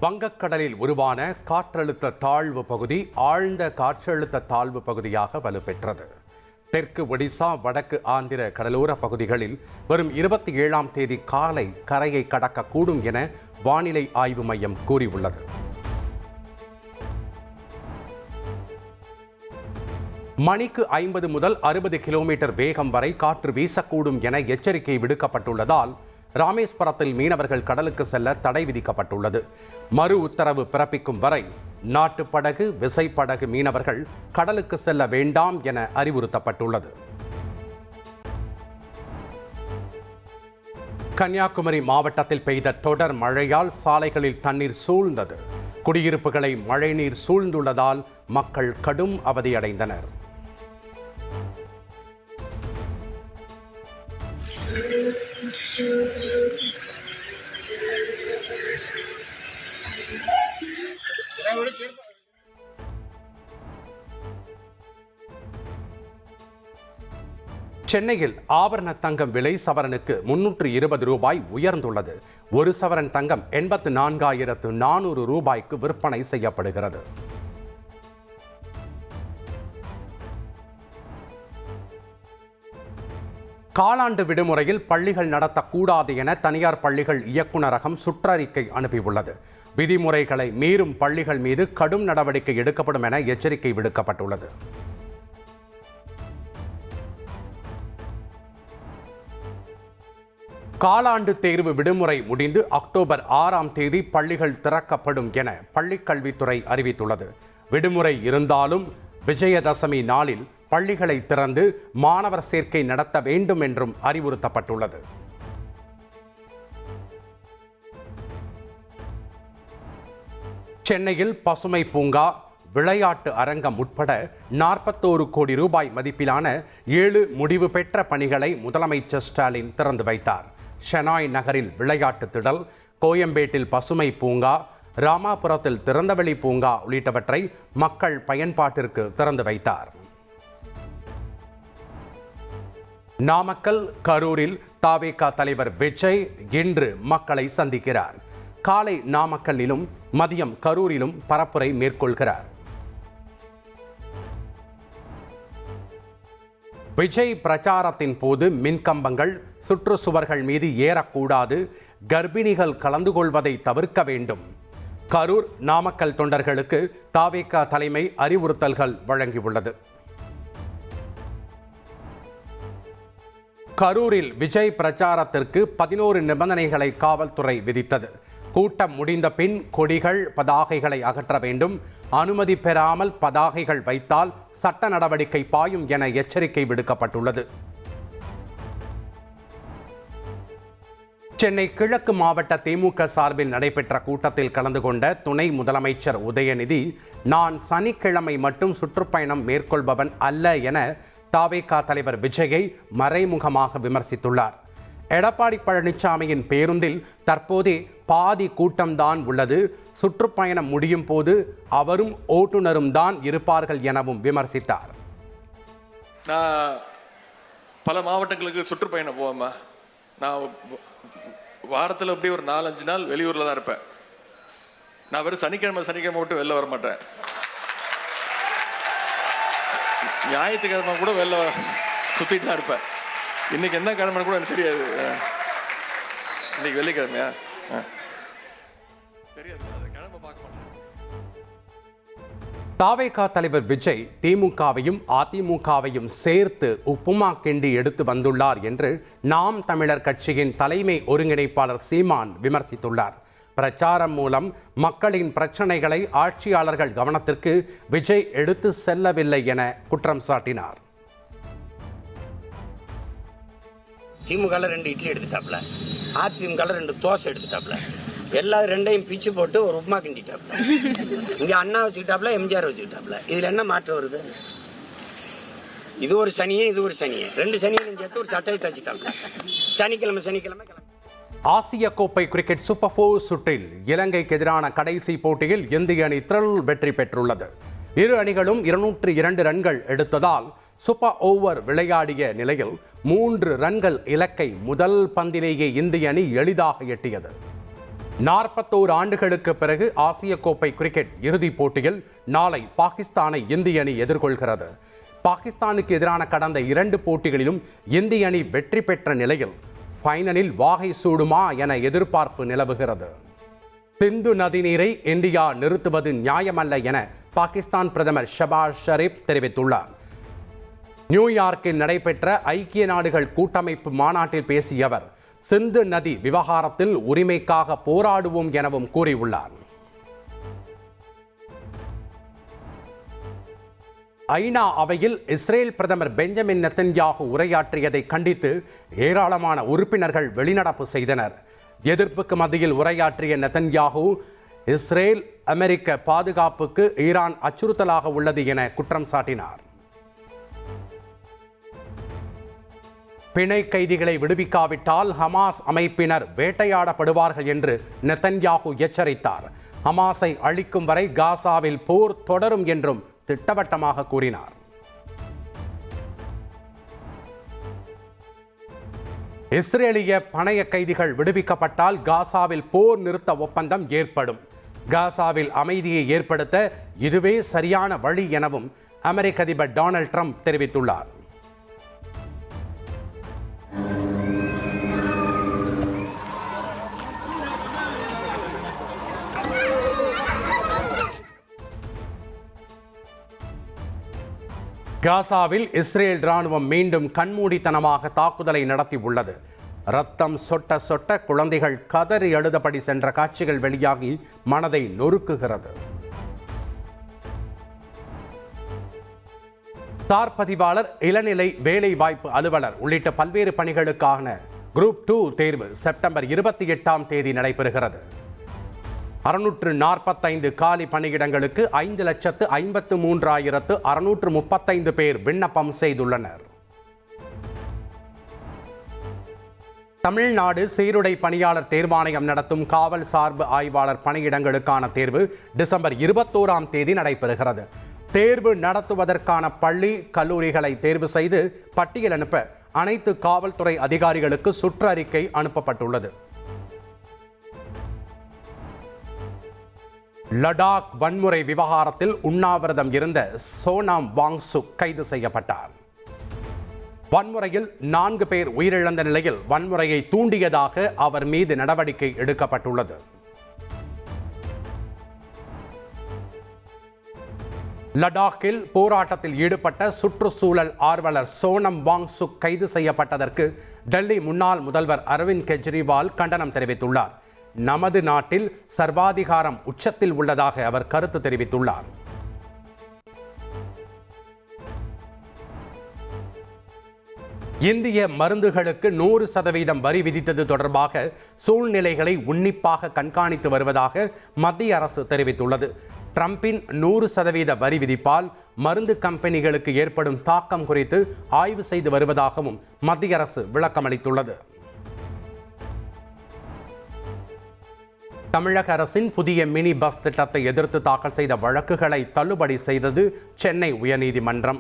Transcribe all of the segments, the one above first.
வங்கக்கடலில் உருவான காற்றழுத்த தாழ்வு பகுதி ஆழ்ந்த காற்றழுத்த தாழ்வு பகுதியாக வலுப்பெற்றது. தெற்கு ஒடிசா, வடக்கு ஆந்திர கடலோர பகுதிகளில் வரும் 27ஆம் தேதி காலை கரையை கடக்கக்கூடும் என வானிலை ஆய்வு மையம் கூறியுள்ளது. மணிக்கு 50 முதல் 60 கிலோமீட்டர் வேகம் வரை காற்று வீசக்கூடும் என எச்சரிக்கை விடுக்கப்பட்டுள்ளதால் ராமேஸ்வரத்தில் மீனவர்கள் கடலுக்கு செல்ல தடை விதிக்கப்பட்டுள்ளது. மறு உத்தரவு பிறப்பிக்கும் வரை நாட்டுப்படகு, விசைப்படகு மீனவர்கள் கடலுக்கு செல்ல வேண்டாம் என அறிவுறுத்தப்பட்டுள்ளது. கன்னியாகுமரி மாவட்டத்தில் பெய்த தொடர் மழையால் சாலைகளில் தண்ணீர் சூழ்ந்தது. குடியிருப்புகளை மழைநீர் சூழ்ந்துள்ளதால் மக்கள் கடும் அவதியடைந்தனர். சென்னையில் ஆபரண தங்கம் விலை சவரனுக்கு 320 ரூபாய் உயர்ந்துள்ளது. ஒரு சவரன் தங்கம் 84,400 ரூபாய்க்கு விற்பனை செய்யப்படுகிறது. காலாண்டு விடுமுறையில் பள்ளிகள் நடத்தக்கூடாது என தனியார் பள்ளிகள் இயக்குநரகம் சுற்றறிக்கை அனுப்பியுள்ளது. விதிமுறைகளை மீறும் பள்ளிகள் மீது கடும் நடவடிக்கை எடுக்கப்படும் என எச்சரிக்கை விடுக்கப்பட்டுள்ளது. காலாண்டு தேர்வு விடுமுறை முடிந்து அக்டோபர் 6ஆம் தேதி பள்ளிகள் திறக்கப்படும் என பள்ளிக்கல்வித்துறை அறிவித்துள்ளது. விடுமுறை இருந்தாலும் விஜயதசமி நாளில் பள்ளிகளை திறந்து மாணவர் சேர்க்கை நடத்த வேண்டும் என்றும் அறிவுறுத்தப்பட்டுள்ளது. சென்னையில் பசுமை பூங்கா, விளையாட்டு அரங்கம் உட்பட 41 கோடி ரூபாய் மதிப்பிலான 7 முடிவு பெற்ற பணிகளை முதலமைச்சர் ஸ்டாலின் திறந்து வைத்தார். ஷெனாய் நகரில் விளையாட்டு திடல், கோயம்பேட்டில் பசுமை பூங்கா, ராமாபுரத்தில் திறந்தவெளி பூங்கா உள்ளிட்டவற்றை மக்கள் பயன்பாட்டிற்கு திறந்து வைத்தார். நாமக்கல், கரூரில் தவேக தலைவர் விஜய் இன்று மக்களை சந்திக்கிறார். காலை நாமக்கல்லிலும் மதியம் கரூரிலும் பரப்புரை மேற்கொள்கிறார். விஜய் பிரச்சாரத்தின் போது மின்கம்பங்கள், சுற்றுச்சுவர்கள் மீது ஏறக்கூடாது, கர்ப்பிணிகள் கலந்து கொள்வதை தவிர்க்க வேண்டும். கரூர், நாமக்கல் தொண்டர்களுக்கு தவேக தலைமை அறிவுறுத்தல்கள் வழங்கியுள்ளது. கரூரில் விஜய் பிரச்சாரத்திற்கு 11 நிபந்தனைகளை காவல்துறை விதித்தது. கூட்டம் முடிந்த பின் கொடிகள், பதாகைகளை அகற்ற வேண்டும். அனுமதி பெறாமல் பதாகைகள் வைத்தால் சட்ட நடவடிக்கை பாயும் என எச்சரிக்கை விடுக்கப்பட்டுள்ளது. சென்னை கிழக்கு மாவட்ட திமுக சார்பில் நடைபெற்ற கூட்டத்தில் கலந்து கொண்ட துணை முதலமைச்சர் உதயநிதி, நான் சனிக்கிழமை மட்டும் சுற்றுப்பயணம் மேற்கொள்பவன் அல்ல என தவேக தலைவர் விஜயை மறைமுகமாக விமர்சித்துள்ளார். எடப்பாடி பழனிசாமியின் பேருந்தில் தற்போதே பாதி கூட்டம்தான் உள்ளது. சுற்றுப்பயணம் முடியும் போது அவரும் ஓட்டுநரும் தான் இருப்பார்கள் எனவும் விமர்சித்தார். நான் பல மாவட்டங்களுக்கு சுற்றுப்பயணம் போவேம்மா. நான் வாரத்தில் அப்படி ஒரு 4-5 நாள் வெளியூரில் தான் இருப்பேன். நான் வெறும் சனிக்கிழமை மட்டும் வெளில வர மாட்டேன். ஞாயிற்றுக்கிழமை கூட வெளில சுற்றிட்டு தான் இருப்பேன். இன்னைக்கு என்ன கிழமை கூட எனக்கு தெரியாது. இன்னைக்கு வெள்ளிக்கிழமையா தெரியாது, கிழமை பார்க்க மாட்டேன். தவேக தலைவர் விஜய் திமுகவையும் அதிமுகவையும் சேர்த்து உப்புமா கிண்டி எடுத்து வந்துள்ளார் என்று நாம் தமிழர் கட்சியின் தலைமை ஒருங்கிணைப்பாளர் சீமான் விமர்சித்துள்ளார். பிரச்சாரம் மூலம் மக்களின் பிரச்சனைகளை ஆட்சியாளர்கள் கவனத்திற்கு விஜய் எடுத்து செல்லவில்லை என குற்றம் சாட்டினார். திமுக 2 இட்லி எடுத்துட்டாப்ல, அதிமுக 2 தோசை எடுத்துட்டாப்ல, எல்லா 2ஐயும் பிச்சு போட்டு ஒரு உப்புமா கிண்டிட்டாப்ல. இங்க அண்ணா வச்சுக்கிட்டாப்ல, எம்ஜிஆர் வச்சுக்கிட்டாப்ல. இதுல என்ன மாற்றம் வருது? இது ஒரு சனியே, இது ஒரு சனியே, 2 சனியும் சேர்த்து ஒரு சட்டையை தச்சுட்டாப்ல. சனிக்கிழமை ஆசிய கோப்பை கிரிக்கெட் சூப்பர் 4 சுற்றில் இலங்கைக்கு எதிரான கடைசி போட்டியில் இந்திய அணி த்ரில் வெற்றி பெற்றுள்ளது. இரு அணிகளும் 202 ரன்கள் எடுத்ததால் சூப்பர் ஓவர் விளையாடிய நிலையில் 3 ரன்கள் இலக்கை முதல் பந்திலேயே இந்திய அணி எளிதாக எட்டியது. 41 ஆண்டுகளுக்கு பிறகு ஆசிய கோப்பை கிரிக்கெட் இறுதிப் போட்டியில் நாளை பாகிஸ்தானை இந்திய அணி எதிர்கொள்கிறது. பாகிஸ்தானுக்கு எதிரான கடந்த 2 போட்டிகளிலும் இந்திய அணி வெற்றி பெற்ற நிலையில் ஃபைனலில் வாகை சூடுமா என எதிர்பார்ப்பு நிலவுகிறது. சிந்து நதிநீரை இந்தியா நிறுத்துவது நியாயமல்ல என பாகிஸ்தான் பிரதமர் ஷபாஸ் ஷரீப் தெரிவித்துள்ளார். நியூயார்க்கில் நடைபெற்ற ஐக்கிய நாடுகள் கூட்டமைப்பு மாநாட்டில் பேசிய அவர் சிந்து நதி விவகாரத்தில் உரிமைக்காக போராடுவோம் எனவும் கூறியுள்ளார். ஐநா அவையில் இஸ்ரேல் பிரதமர் பெஞ்சமின் நெத்தன்யாகு உரையாற்றியதை கண்டித்து ஏராளமான உறுப்பினர்கள் வெளிநடப்பு செய்தனர். எதிர்ப்புக்கு மத்தியில் உரையாற்றிய நெத்தன்யாகு இஸ்ரேல் அமெரிக்க பாதுகாப்புக்கு ஈரான் அச்சுறுத்தலாக உள்ளது என குற்றம் சாட்டினார். பிணை கைதிகளை விடுவிக்காவிட்டால் ஹமாஸ் அமைப்பினர் வேட்டையாடப்படுவார்கள் என்று நெத்தன்யாகு எச்சரித்தார். ஹமாஸை அழிக்கும் வரை காசாவில் போர் தொடரும் என்றும் திட்டவட்டமாக கூறினார். இஸ்ரேலிய பணைய கைதிகள் விடுவிக்கப்பட்டால் காசாவில் போர் நிறுத்த ஒப்பந்தம் ஏற்படும். காசாவில் அமைதியை ஏற்படுத்த இதுவே சரியான வழி எனவும் அமெரிக்க அதிபர் டொனால்ட் ட்ரம்ப் தெரிவித்துள்ளார். காசாவில் இஸ்ரேல் ராணுவம் மீண்டும் கண்மூடித்தனமாக தாக்குதலை நடத்தியுள்ளது. ரத்தம் சொட்ட சொட்ட குழந்தைகள் கதறி அழுதபடி சென்ற காட்சிகள் வெளியாகி மனதை நொறுக்குகிறது. தார் பதிவாளர், இளநிலை வேலை வாய்ப்பு அலுவலர் உள்ளிட்ட பல்வேறு பணிகளுக்கான குரூப் 2 தேர்வு செப்டம்பர் 28ஆம் தேதி நடைபெறுகிறது. 645 காலி பணியிடங்களுக்கு 5,53,635 பேர் விண்ணப்பம் செய்துள்ளனர். தமிழ்நாடு சீருடை பணியாளர் தேர்வாணையம் நடத்தும் காவல் சார்பு ஆய்வாளர் பணியிடங்களுக்கான தேர்வு டிசம்பர் 21ஆம் தேதி நடைபெறுகிறது. தேர்வு நடத்துவதற்கான பள்ளி கல்லூரிகளை தேர்வு செய்து பட்டியல் அனுப்ப அனைத்து காவல்துறை அதிகாரிகளுக்கு சுற்றறிக்கை அனுப்பப்பட்டுள்ளது. லடாக் வன்முறை விவகாரத்தில் உண்ணாவிரதம் இருந்த சோனம் வாங்சுக் கைது செய்யப்பட்டார். வன்முறையில் 4 பேர் உயிரிழந்த நிலையில் வன்முறையை தூண்டியதாக அவர் மீது நடவடிக்கை எடுக்கப்பட்டுள்ளது. லடாக்கில் போராட்டத்தில் ஈடுபட்ட சுற்றுச்சூழல் ஆர்வலர் சோனம் வாங்சுக் கைது செய்யப்பட்டதற்கு டெல்லி முன்னாள் முதல்வர் அரவிந்த் கெஜ்ரிவால் கண்டனம் தெரிவித்துள்ளார். நமது நாட்டில் சர்வாதிகாரம் உச்சத்தில் உள்ளதாக அவர் கருத்து தெரிவித்துள்ளார். இந்திய மருந்துகளுக்கு 100% வரி விதித்தது தொடர்பாக சூழ்நிலைகளை உன்னிப்பாக கண்காணித்து வருவதாக மத்திய அரசு தெரிவித்துள்ளது. ட்ரம்பின் 100% வரி விதிப்பால் மருந்து கம்பெனிகளுக்கு ஏற்படும் தாக்கம் குறித்து ஆய்வு செய்து வருவதாகவும் மத்திய அரசு விளக்கமளித்துள்ளது. தமிழக அரசின் புதிய மினி பஸ் திட்டத்தை எதிர்த்து தாக்கல் செய்த வழக்குகளை தள்ளுபடி செய்தது சென்னை உயர்நீதிமன்றம்.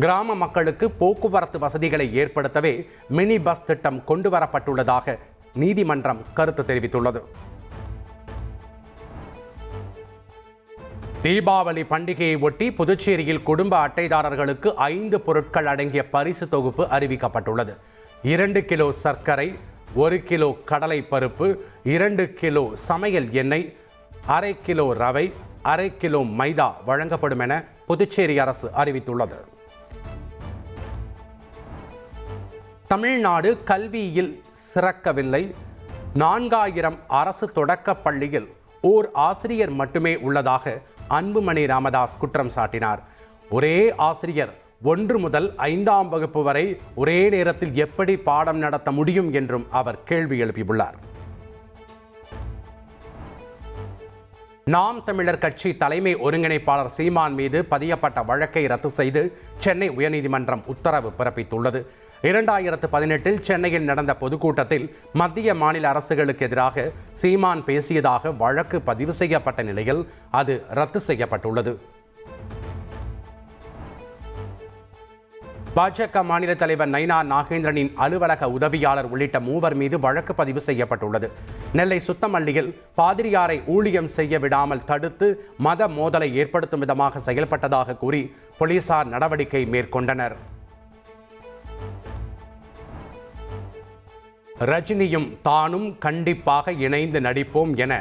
கிராம மக்களுக்கு போக்குவரத்து வசதிகளை ஏற்படுத்தவே மினி பஸ் திட்டம் கொண்டு வரப்பட்டுள்ளதாக நீதிமன்றம் கருத்து தெரிவித்துள்ளது. தீபாவளி பண்டிகையை ஒட்டி புதுச்சேரியில் குடும்ப அட்டைதாரர்களுக்கு 5 பொருட்கள் அடங்கிய பரிசு தொகுப்பு அறிவிக்கப்பட்டுள்ளது. 2 கிலோ சர்க்கரை, 1 கிலோ கடலை பருப்பு, 2 கிலோ சமையல் எண்ணெய், 1/2 கிலோ ரவை, 1/2 கிலோ மைதா வழங்கப்படும் என புதுச்சேரி அரசு அறிவித்துள்ளது. தமிழ்நாடு கல்வியில் சிறக்கவில்லை. 4000 அரசு தொடக்க பள்ளியில் ஓர் ஆசிரியர் மட்டுமே உள்ளதாக அன்புமணி ராமதாஸ் குற்றம் சாட்டினார். ஒரே ஆசிரியர் 1 முதல் 5ஆம் வகுப்பு வரை ஒரே நேரத்தில் எப்படி பாடம் நடத்த முடியும் என்றும் அவர் கேள்வி எழுப்பியுள்ளார். நாம் தமிழர் கட்சி தலைமை ஒருங்கிணைப்பாளர் சீமான் மீது பதியப்பட்ட வழக்கை ரத்து செய்து சென்னை உயர்நீதிமன்றம் உத்தரவு பிறப்பித்துள்ளது. 2018 சென்னையில் நடந்த பொதுக்கூட்டத்தில் மத்திய மாநில அரசுகளுக்கு எதிராக சீமான் பேசியதாக வழக்கு பதிவு செய்யப்பட்ட நிலையில் அது ரத்து செய்யப்பட்டுள்ளது. பாஜக மாநில தலைவர் நைனா நாகேந்திரனின் அலுவலக உதவியாளர் உள்ளிட்ட 3 மீது வழக்கு பதிவு செய்யப்பட்டுள்ளது. நெல்லை சுத்தமல்லியில் பாதிரியாரை ஊழியம் செய்ய விடாமல் தடுத்து மத மோதலை ஏற்படுத்தும் விதமாக செயல்பட்டதாக கூறி போலீசார் நடவடிக்கை மேற்கொண்டனர். ரஜினியும் தானும் கண்டிப்பாக இணைந்து நடிப்போம் என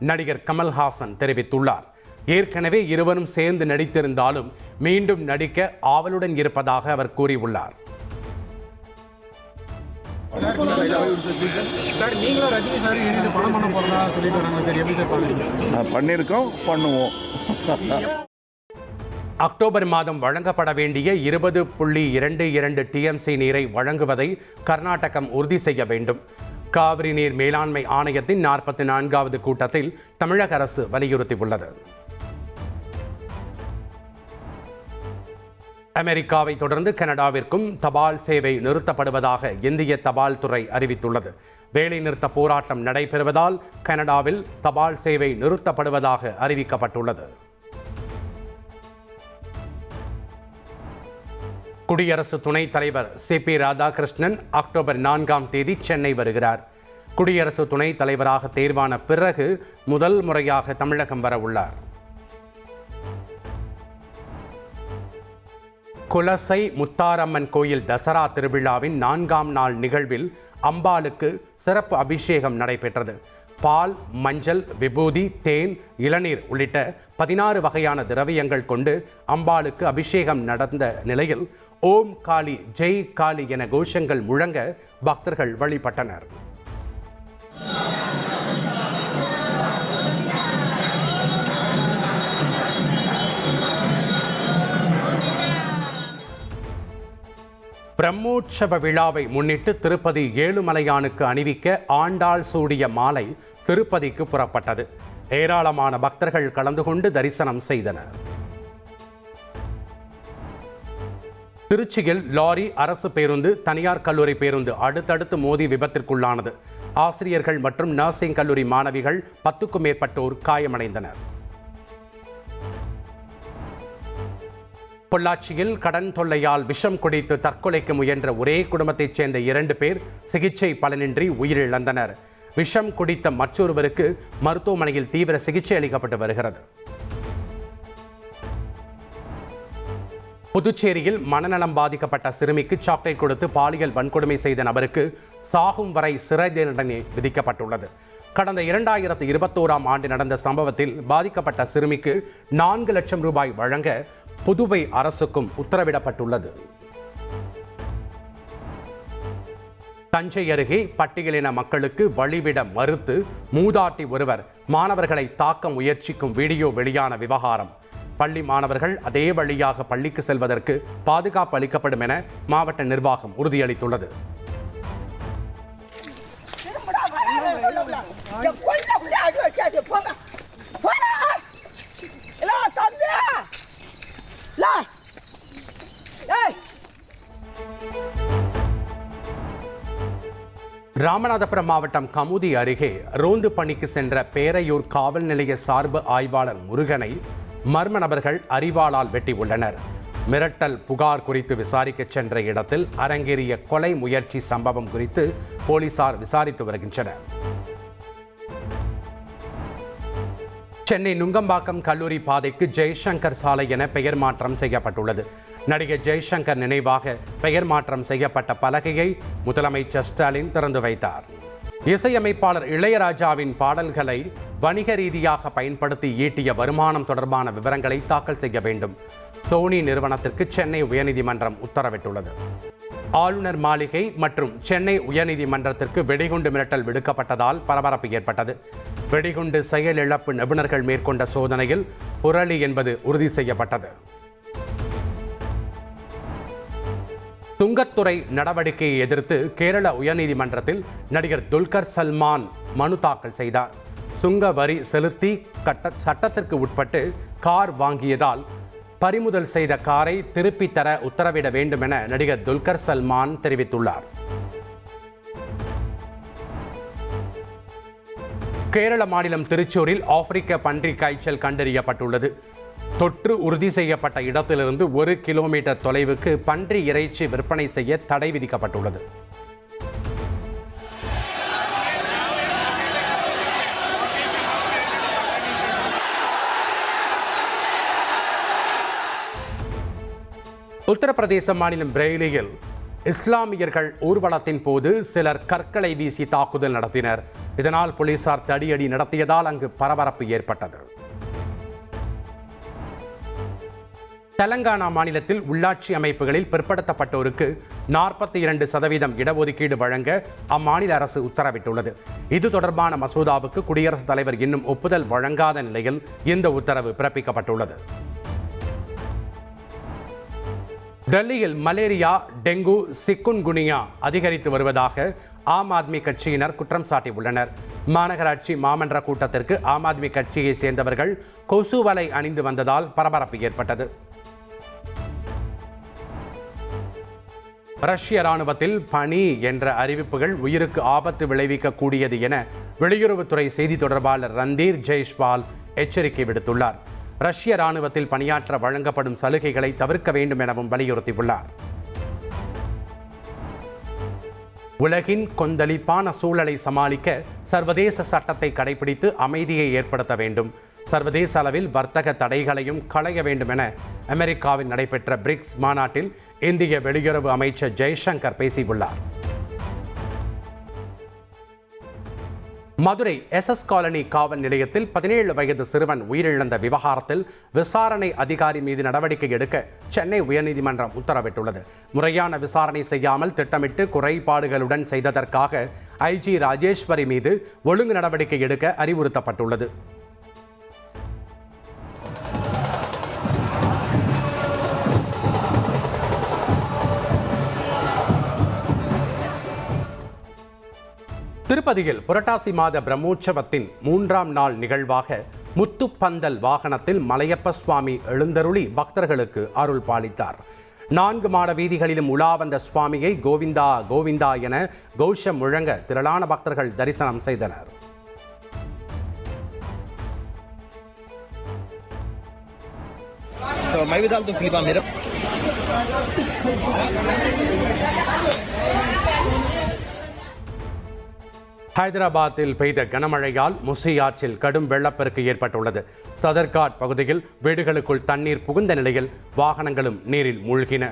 நடிகர் கமல்ஹாசன் தெரிவித்துள்ளார். ஏற்கனவே இருவரும் சேர்ந்து நடித்திருந்தாலும் மீண்டும் நடிக்க ஆவலுடன் இருப்பதாக அவர் கூறியுள்ளார். அக்டோபர் மாதம் வழங்கப்பட வேண்டிய 20.22 TMC நீரை வழங்குவதை கர்நாடகம் உறுதி செய்ய வேண்டும். காவிரி நீர் மேலாண்மை ஆணையத்தின் 44வது கூட்டத்தில் தமிழக அரசு வலியுறுத்தியுள்ளது. அமெரிக்காவை தொடர்ந்து கனடாவிற்கும் தபால் சேவை நிறுத்தப்படுவதாக இந்திய தபால் துறை அறிவித்துள்ளது. வேலைநிறுத்த போராட்டம் நடைபெறுவதால் கனடாவில் தபால் சேவை நிறுத்தப்படுவதாக அறிவிக்கப்பட்டுள்ளது. குடியரசு துணைத் தலைவர் CP ராதாகிருஷ்ணன் அக்டோபர் 4ஆம் தேதி சென்னை வருகிறார். குடியரசு துணைத் தலைவராக தேர்வான பிறகு முதல் முறையாக தமிழகம் வர உள்ளார். குலசை முத்தாரம்மன் கோயில் தசரா திருவிழாவின் 4ஆம் நாள் நிகழ்வில் அம்பாளுக்கு சிறப்பு அபிஷேகம் நடைபெற்றது. பால், மஞ்சள், விபூதி, தேன், இளநீர் உள்ளிட்ட 16 வகையான திரவியங்கள் கொண்டு அம்பாளுக்கு அபிஷேகம் நடந்த நிலையில் ஓம் காளி, ஜெய் காளி என கோஷங்கள் முழங்க பக்தர்கள் வழிபட்டனர். பிரம்மோற்சவ விழாவை முன்னிட்டு திருப்பதி ஏழுமலையானுக்கு அணிவிக்க ஆண்டாள் சூடிய மாலை திருப்பதிக்கு புறப்பட்டது. ஏராளமான பக்தர்கள் கலந்து கொண்டு தரிசனம் செய்தனர். திருச்சியில் லாரி, அரசு பேருந்து, தனியார் கல்லூரி பேருந்து அடுத்தடுத்து மோதி விபத்திற்குள்ளானது. ஆசிரியர்கள் மற்றும் நர்சிங் கல்லூரி மாணவிகள் 10க்கும் மேற்பட்டோர் காயமடைந்தனர். பொள்ளாச்சியில் கடன் தொல்லையால் விஷம் குடித்து தற்கொலைக்கு முயன்ற ஒரே குடும்பத்தைச் சேர்ந்த 2 பேர் சிகிச்சை பலனின்றி உயிரிழந்தனர். விஷம் குடித்த மற்றொருவருக்கு மருத்துவமனையில் தீவிர சிகிச்சை அளிக்கப்பட்டு வருகிறது. புதுச்சேரியில் மனநலம் பாதிக்கப்பட்ட சிறுமிக்கு சாக்லேட் கொடுத்து பாலியல் வன்கொடுமை செய்த நபருக்கு சாகும் வரை சிறை தண்டனை விதிக்கப்பட்டுள்ளது. கடந்த 2021ஆம் ஆண்டு நடந்த சம்பவத்தில் பாதிக்கப்பட்ட சிறுமிக்கு 4 லட்சம் ரூபாய் வழங்க புதுவை அரசுக்கும் உத்தரவிடப்பட்டுள்ளது. தஞ்சை அருகே பட்டியலின மக்களுக்கு வழிவிட மறுத்து மூதாட்டி ஒருவர் மாணவர்களை தாக்க முயற்சிக்கும் வீடியோ வெளியான விவகாரம். பள்ளி மாணவர்கள் அதே வழியாக பள்ளிக்கு செல்வதற்கு பாதுகாப்பு அளிக்கப்படும் என மாவட்ட நிர்வாகம் உறுதியளித்துள்ளது. ராமநாதபுரம் மாவட்டம் கமுதி அருகே ரோந்து பணிக்கு சென்ற பேரையூர் காவல் நிலைய சார்பு ஆய்வாளர் முருகனை மர்ம நபர்கள் அரிவாளால் வெட்டியுள்ளனர். மிரட்டல் புகார் குறித்து விசாரிக்க சென்ற இடத்தில் அரங்கேறிய கொலை முயற்சி சம்பவம் குறித்து போலீசார் விசாரித்து வருகின்றனர். சென்னை நுங்கம்பாக்கம் கல்லூரி பாதைக்கு ஜெய்சங்கர் சாலை என பெயர் மாற்றம் செய்யப்பட்டுள்ளது. நடிகர் ஜெய்சங்கர் நினைவாக பெயர் மாற்றம் செய்யப்பட்ட பலகையை முதலமைச்சர் ஸ்டாலின் திறந்து வைத்தார். இசையமைப்பாளர் இளையராஜாவின் பாடல்களை வணிக ரீதியாக பயன்படுத்தி ஈட்டிய வருமானம் தொடர்பான விவரங்களை தாக்கல் செய்ய வேண்டும். சோனி நிறுவனத்திற்கு சென்னை உயர்நீதிமன்றம் உத்தரவிட்டுள்ளது. ஆளுநர் மாளிகை மற்றும் சென்னை உயர்நீதிமன்றத்திற்கு வெடிகுண்டு மிரட்டல் விடுக்கப்பட்டதால் பரபரப்பு ஏற்பட்டது. வெடிகுண்டு செயலிழப்பு நிபுணர்கள் மேற்கொண்ட சோதனையில் புரளி என்பது உறுதி செய்யப்பட்டது. சுங்கத்துறை நடவடிக்கையை எதிர்த்து கேரள உயர்நீதிமன்றத்தில் நடிகர் துல்கர் சல்மான் மனு தாக்கல் செய்தார். சுங்க வரி செலுத்தி சட்டத்திற்கு உட்பட்டு கார் வாங்கியதால் பறிமுதல் செய்த காரை திருப்பி தர உத்தரவிட வேண்டும் என நடிகர் துல்கர் சல்மான் தெரிவித்துள்ளார். கேரள மாநிலம் திருச்சூரில் ஆப்பிரிக்க பன்றி காய்ச்சல் கண்டறியப்பட்டுள்ளது. தொற்று உறுதி செய்யப்பட்ட இடத்திலிருந்து 1 கிலோமீட்டர் தொலைவுக்கு பன்றி இறைச்சி விற்பனை செய்ய தடை விதிக்கப்பட்டுள்ளது. உத்தரப்பிரதேச மாநிலம் பிரேலியில் இஸ்லாமியர்கள் ஊர்வலத்தின் போது சிலர் கற்களை வீசி தாக்குதல் நடத்தினர். இதனால் போலீசார் தடியடி நடத்தியதால் அங்கு பரபரப்பு ஏற்பட்டது. தெலங்கானா மாநிலத்தில் உள்ளாட்சி அமைப்புகளில் பிற்படுத்தப்பட்டோருக்கு 42% இடஒதுக்கீடு வழங்க அம்மாநில அரசு உத்தரவிட்டுள்ளது. இது தொடர்பான மசோதாவுக்கு குடியரசுத் தலைவர் இன்னும் ஒப்புதல் வழங்காத நிலையில் இந்த உத்தரவு பிறப்பிக்கப்பட்டுள்ளது. டெல்லியில் மலேரியா, டெங்கு, சிக்குன்குனியா அதிகரித்து வருவதாக ஆம் ஆத்மி கட்சியினர் குற்றம் சாட்டியுள்ளனர். மாநகராட்சி மாமன்ற கூட்டத்திற்கு ஆம் ஆத்மி கட்சியை சேர்ந்தவர்கள் கொசு வலை அணிந்து வந்ததால் பரபரப்பு ஏற்பட்டது. ரஷ்ய ராணுவத்தில் பணி என்ற அறிவிப்புகள் உயிருக்கு ஆபத்து விளைவிக்கக்கூடியது என வெளியுறவுத்துறை செய்தி தொடர்பாளர் ரந்தீர் ஜெய்ஷ்வால் எச்சரிக்கை விடுத்துள்ளார். ரஷ்ய ராணுவத்தில் பணியாற்ற வழங்கப்படும் சலுகைகளை தவிர்க்க வேண்டும் எனவும் வலியுறுத்தியுள்ளார். உலகின் கொந்தளிப்பான சூழலை சமாளிக்க சர்வதேச சட்டத்தை கடைபிடித்து அமைதியை ஏற்படுத்த வேண்டும். சர்வதேச அளவில் வர்த்தக தடைகளையும் களைய வேண்டும் என அமெரிக்காவில் நடைபெற்ற பிரிக்ஸ் மாநாட்டில் இந்திய வெளியுறவு அமைச்சர் ஜெய்சங்கர் பேசியுள்ளார். மதுரை SS காலனி காவல் நிலையத்தில் 17 வயது சிறுவன் உயிரிழந்த விவகாரத்தில் விசாரணை அதிகாரி மீது நடவடிக்கை எடுக்க சென்னை உயர்நீதிமன்றம் உத்தரவிட்டுள்ளது. முறையான விசாரணை செய்யாமல் திட்டமிட்டு குறைபாடுகளுடன் செய்ததற்காக IG ராஜேஸ்வரி மீது ஒழுங்கு நடவடிக்கை எடுக்க அறிவுறுத்தப்பட்டுள்ளது. திருப்பதியில் புரட்டாசி மாத பிரம்மோற்சவத்தின் 3ஆம் நாள் நிகழ்வாக முத்துப்பந்தல் வாகனத்தில் மலையப்ப சுவாமி எழுந்தருளி பக்தர்களுக்கு அருள் பாலித்தார். 4 மாட வீதிகளிலும் உலா வந்த சுவாமியை கோவிந்தா கோவிந்தா என கோஷம் முழங்க திரளான பக்தர்கள் தரிசனம் செய்தனர். ஹைதராபாத்தில் பெய்த கனமழையால் முசி ஆற்றில் கடும் வெள்ளப்பெருக்கு ஏற்பட்டுள்ளது. சதர்காட் பகுதியில் வீடுகளுக்குள் தண்ணீர் புகுந்த நிலையில் வாகனங்களும் நீரில் மூழ்கின.